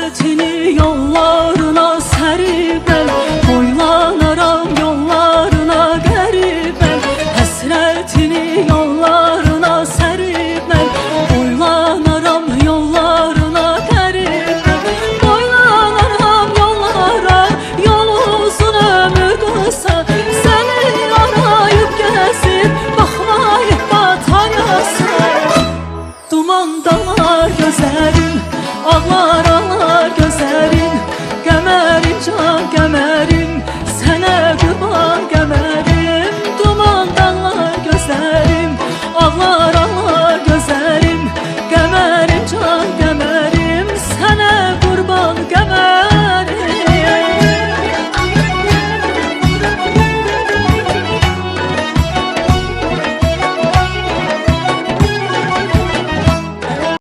Həsrətini yollarına səribəm, boylanaram yollarına qəribəm. Həsrətini yollarına səribəm, boylanaram yollarına qəribəm. Boylanaram yollara, yol uzun ömür qısa. Səni arayıb gəzib, baxmayıb batayasın. Duman dalar gözlərim, ağlar ağlar gözlərim.